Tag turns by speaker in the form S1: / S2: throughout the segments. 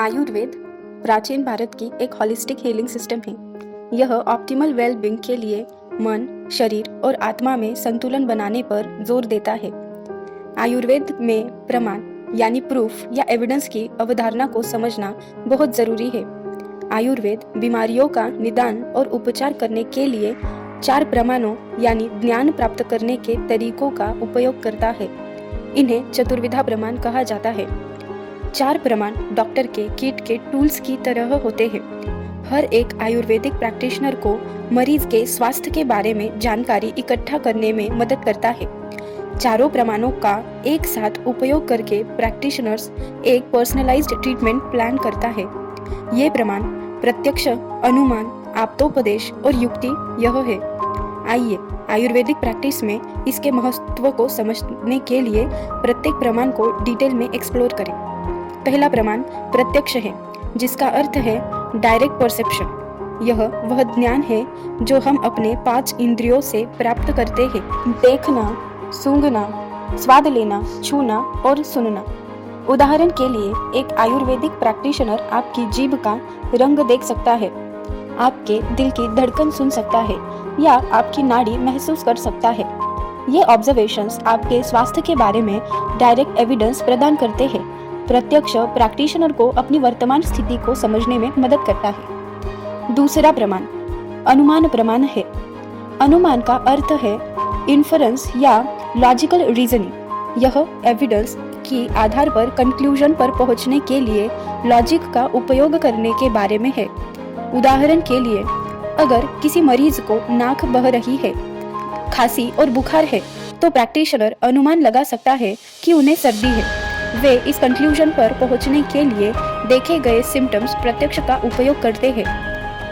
S1: आयुर्वेद प्राचीन भारत की एक होलिस्टिक हीलिंग सिस्टम है। यह ऑप्टिमल वेल बीइंग के लिए मन, शरीर और आत्मा में संतुलन बनाने पर जोर देता है। आयुर्वेद में प्रमाण यानी प्रूफ या एविडेंस की अवधारणा को समझना बहुत जरूरी है। आयुर्वेद बीमारियों का निदान और उपचार करने के लिए 4 प्रमाणों यानी ज्ञान प्राप्त करने के तरीकों का उपयोग करता है। इन्हें चतुर्विधा प्रमाण कहा जाता है। 4 प्रमाण डॉक्टर के किट के टूल्स की तरह होते हैं। हर एक आयुर्वेदिक प्रैक्टिशनर को मरीज के स्वास्थ्य के बारे में जानकारी इकट्ठा करने में मदद करता है। चारों प्रमाणों का एक साथ उपयोग करके प्रैक्टिशनर्स एक पर्सनलाइज्ड ट्रीटमेंट प्लान करता है। ये प्रमाण प्रत्यक्ष, अनुमान, आप्तोपदेश और युक्ति यह है। आइए आयुर्वेदिक प्रैक्टिस में इसके महत्व को समझने के लिए प्रत्येक प्रमाण को डिटेल में एक्सप्लोर करें। पहला प्रमाण प्रत्यक्ष है, जिसका अर्थ है डायरेक्ट परसेप्शन। यह वह ज्ञान है जो हम अपने 5 इंद्रियों से प्राप्त करते हैं। देखना, सूंघना, स्वाद लेना, छूना और सुनना। उदाहरण के लिए एक आयुर्वेदिक प्रैक्टिशनर आपकी जीभ का रंग देख सकता है, आपके दिल की धड़कन सुन सकता है या आपकी नाड़ी महसूस कर सकता है। ये ऑब्जर्वेशंस आपके स्वास्थ्य के बारे में डायरेक्ट एविडेंस प्रदान करते हैं। प्रत्यक्ष प्रैक्टिशनर को अपनी वर्तमान स्थिति को समझने में मदद करता है। दूसरा प्रमाण अनुमान प्रमाण है। अनुमान का अर्थ है इन्फरेंस या लॉजिकल रीजनिंग। यह एविडेंस की आधार पर कंक्लूजन पर पहुंचने के लिए लॉजिक का उपयोग करने के बारे में है। उदाहरण के लिए, अगर किसी मरीज को नाक बह रही है, खांसी और बुखार है, तो प्रैक्टिशनर अनुमान लगा सकता है कि उन्हें सर्दी है। वे इस कंक्लूजन पर पहुंचने के लिए देखे गए सिम्टम्स प्रत्यक्ष का उपयोग करते हैं।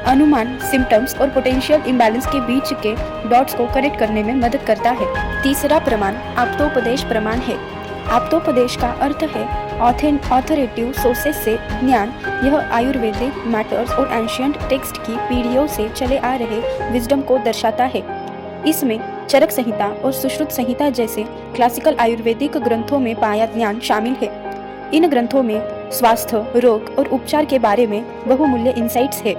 S1: अनुमान सिम्टम्स और पोटेंशियल इम्बैलेंस के बीच के डॉट्स को कनेक्ट करने में मदद करता है। तीसरा प्रमाण आप्तोपदेश प्रमाण है। आप्तोपदेश का अर्थ है ऑथोरेटिव सोर्सेस से ज्ञान। यह आयुर्वेदिक मैटर्स और एंशिएंट टेक्स्ट की पीढ़ियों से चले आ रहे विजडम को दर्शाता है। इसमें चरक संहिता और सुश्रुत संहिता जैसे क्लासिकल आयुर्वेदिक ग्रंथों में पाया ज्ञान शामिल है। इन ग्रंथों में स्वास्थ्य, रोग और उपचार के बारे में बहुमूल्य इंसाइट्स है।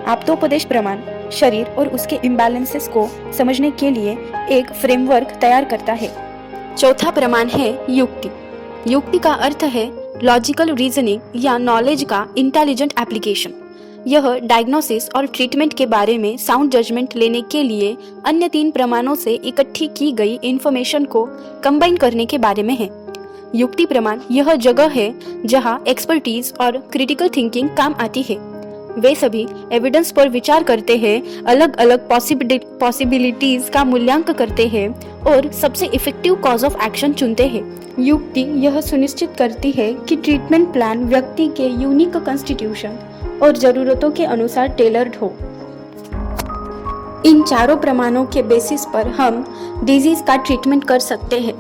S1: आप्तोपदेश प्रमाण शरीर और उसके इम्बैलेंसेस को समझने के लिए एक फ्रेमवर्क तैयार करता है। चौथा प्रमाण है युक्ति। युक्ति का अर्थ है लॉजिकल रीजनिंग या नॉलेज का इंटेलिजेंट एप्लीकेशन। यह डायग्नोसिस और ट्रीटमेंट के बारे में साउंड जजमेंट लेने के लिए अन्य 3 प्रमाणों से इकट्ठी की गई इंफॉर्मेशन को कंबाइन करने के बारे में है। युक्ति प्रमाण यह जगह है जहां एक्सपर्टीज और क्रिटिकल थिंकिंग काम आती है। वे सभी एविडेंस पर विचार करते हैं, अलग अलग पॉसिबिलिटीज का मूल्यांकन करते हैं और सबसे इफेक्टिव कॉज ऑफ एक्शन चुनते हैं। युक्ति यह सुनिश्चित करती है कि ट्रीटमेंट प्लान व्यक्ति के यूनिक कॉन्स्टिट्यूशन और जरूरतों के अनुसार टेलर्ड हो। इन चारों प्रमाणों के बेसिस पर हम डिजीज का ट्रीटमेंट कर सकते हैं।